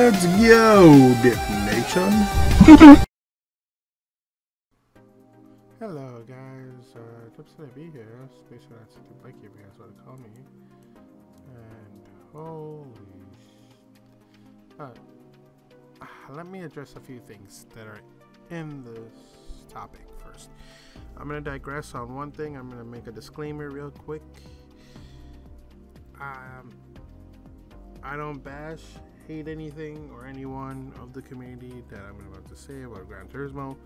Let's go, Nation. Hello, guys. Tips to be here. Space Nazi like you guys want to call me. And holy let me address a few things that are in this topic first. I'm gonna digress on one thing. I'm gonna make a disclaimer real quick. I don't bash, hate anything or anyone of the community that I'm about to say about Gran Turismo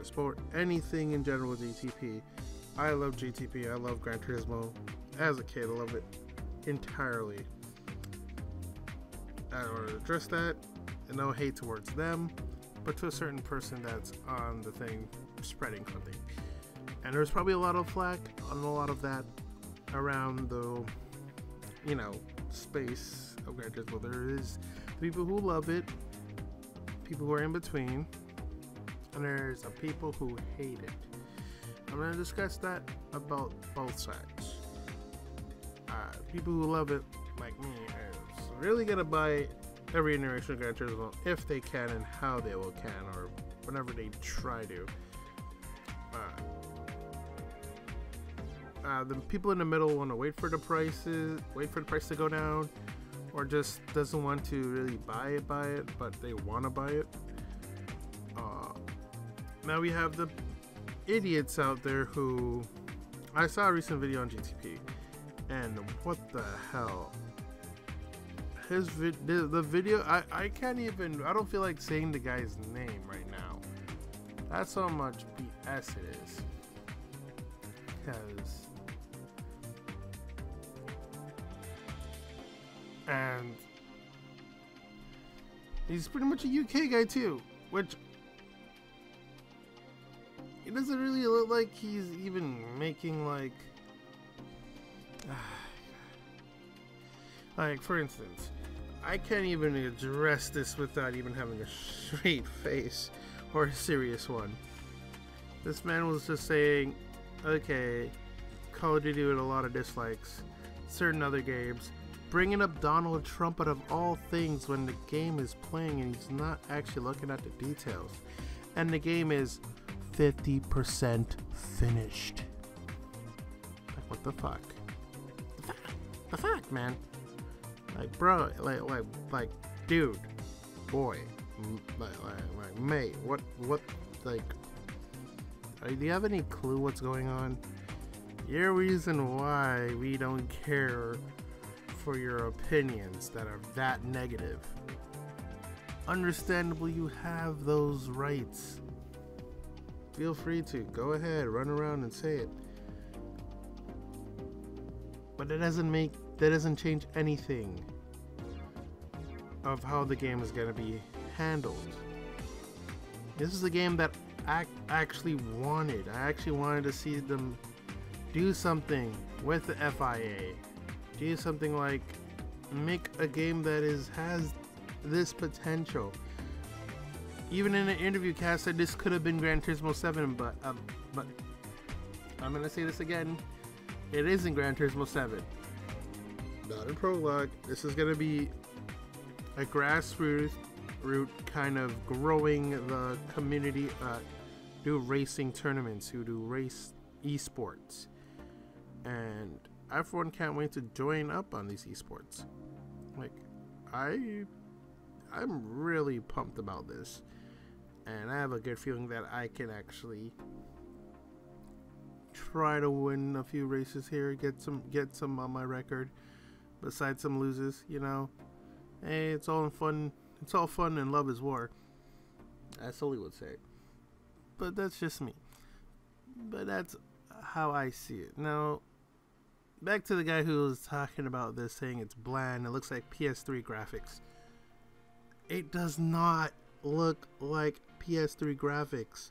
Sport, anything in general with GTP. I love GTP. I love Gran Turismo. As a kid, I love it entirely. I want to address that, and no hate towards them, but to a certain person that's on the thing spreading something. And there's probably a lot of flack on a lot of that around the, space of Gran Turismo. There is people who love it, people who are in between, and there's people who hate it. I'm going to discuss that about both sides. People who love it, like me, is really going to buy every iteration of Gran Turismo if they can and how they will can, or whenever they try to. The people in the middle want to wait for the price to go down, or just doesn't want to really buy it, but they want to buy it. Now we have the idiots out there who, I saw a recent video on GTP, and what the hell? The video, I can't even, I don't feel like saying the guy's name right now. That's how much BS it is. And he's pretty much a UK guy too, which it doesn't really look like he's even making like for instance, I can't even address this without even having a straight face or a serious one. This man was just saying, okay, Call of Duty with a lot of dislikes, certain other games, bringing up Donald Trump out of all things when the game is playing and he's not actually looking at the details. And the game is 50% finished. Like, what the fuck? The fuck, man? Like, bro, like, dude, boy, like, mate, what, like, do you have any clue what's going on? Your reason why we don't care for your opinions that are that negative. Understandably, you have those rights. Feel free to go ahead, run around and say it. But that doesn't change anything of how the game is gonna be handled. This is a game that I actually wanted. I actually wanted to see them do something with the FIA. Do something like make a game that has this potential. Even in an interview, Cass said this could have been Gran Turismo 7, but I'm gonna say this again. It isn't Gran Turismo 7. Not a prologue. This is gonna be a grassroots kind of growing the community. Do racing tournaments, who do race esports, and I for one can't wait to join up on these esports. Like, I'm really pumped about this, and I have a good feeling that I can actually try to win a few races here, get some on my record, besides some loses. Hey, it's all fun and love is war, as Sully would say. But that's just me. But that's how I see it. Now, back to the guy who was talking about this, saying it's bland. It looks like PS3 graphics. It does not look like PS3 graphics.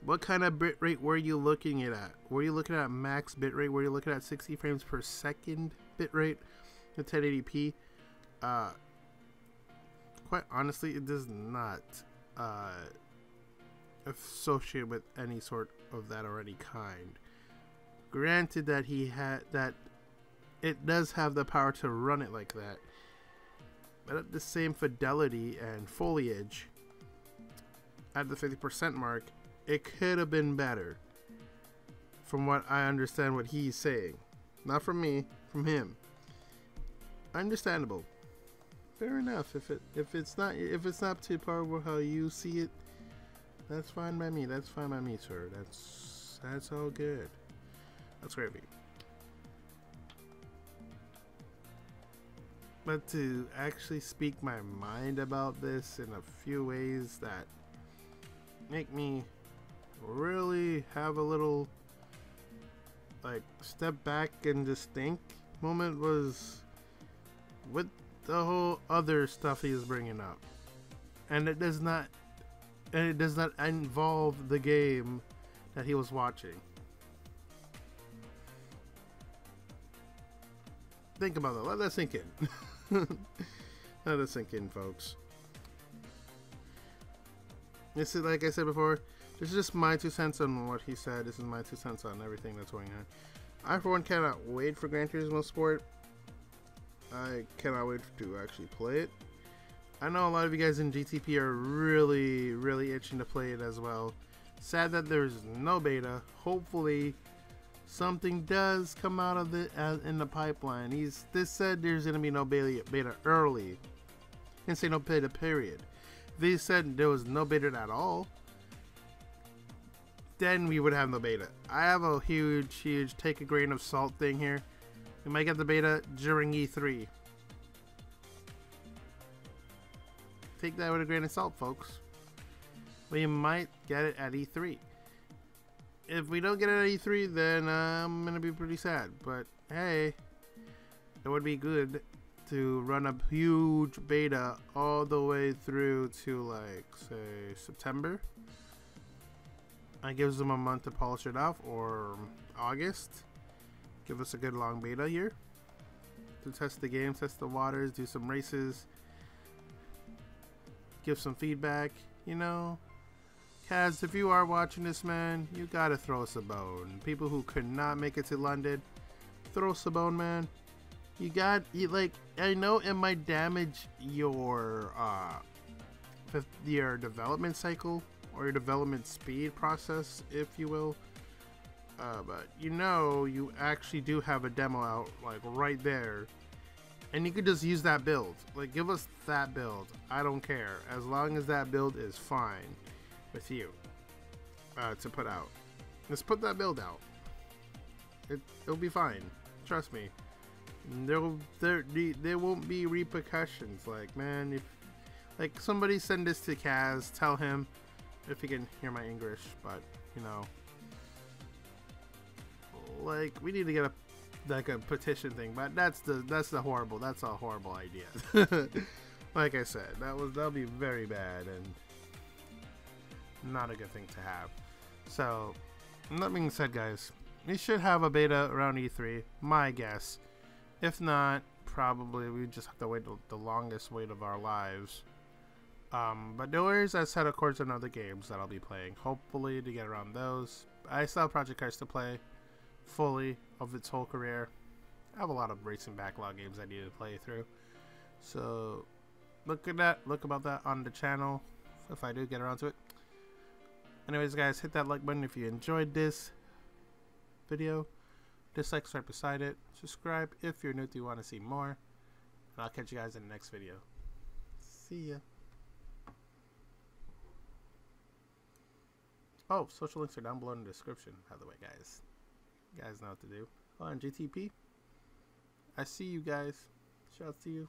What kind of bitrate were you looking at? Were you looking at max bitrate? Were you looking at 60 frames per second bitrate with 1080p? Quite honestly, it does not associate with any sort of that or any kind. Granted that it does have the power to run it like that, but at the same fidelity and foliage, at the 50% mark, it could have been better. From what I understand, what he's saying, not from me, from him. Understandable. Fair enough. If it's not up to par with how you see it, that's fine by me. That's fine by me, sir. That's all good. That's gravy. But to actually speak my mind about this in a few ways that make me really have a little like step back and just think moment was with the whole other stuff he is bringing up, and it does not involve the game that he was watching. Think about that. Let that sink in. Let that sink in, folks. This is, like I said before, this is just my 2 cents on what he said. This is my 2 cents on everything that's going on. I, for one, cannot wait for Gran Turismo Sport. I cannot wait to actually play it. I know a lot of you guys in GTP are really, really itching to play it as well. Sad that there's no beta. Hopefully, something does come out of it in the pipeline. This said there's gonna be no beta early. Didn't say no beta period. They said there was no beta at all, then we would have no beta. I have a huge take a grain of salt thing here. We might get the beta during E3. Take that with a grain of salt, folks. We might get it at E3. If we don't get it at E3, then I'm gonna be pretty sad. But hey, it would be good to run a huge beta all the way through to, like, say September. It gives them a month to polish it off, or August. Give us a good long beta here to test the game, test the waters, do some races, give some feedback. You know, Kaz, if you are watching this, man, you gotta throw us a bone. People who could not make it to London, throw us a bone, man. Like, I know it might damage your development cycle or your development speed process, if you will. But you know, you actually do have a demo out, like, right there, and you could just use that build. Like, give us that build. I don't care, as long as that build is fine with you to put out. Just put that build out. It'll be fine. Trust me. There won't be repercussions. Like, man, if like somebody send this to Kaz, tell him, if he can hear my English, but you know, like, we need to get a petition thing. But that's a horrible idea. Like I said, that'll be very bad and not a good thing to have. So, that being said, guys, we should have a beta around E3, my guess. If not, probably we just have to wait the longest wait of our lives. But no worries, I said, of course, on other games that I'll be playing, hopefully to get around those. I still have Project Cars to play fully of its whole career. I have a lot of racing backlog games I need to play through. So look about that on the channel if I do get around to it. Anyways, guys, hit that like button if you enjoyed this video. Dislike right beside it. Subscribe if you're new to want to see more. And I'll catch you guys in the next video. See ya. Oh, social links are down below in the description, by the way, guys. You guys know what to do. Oh, and GTP, I see you guys. Shout out to you.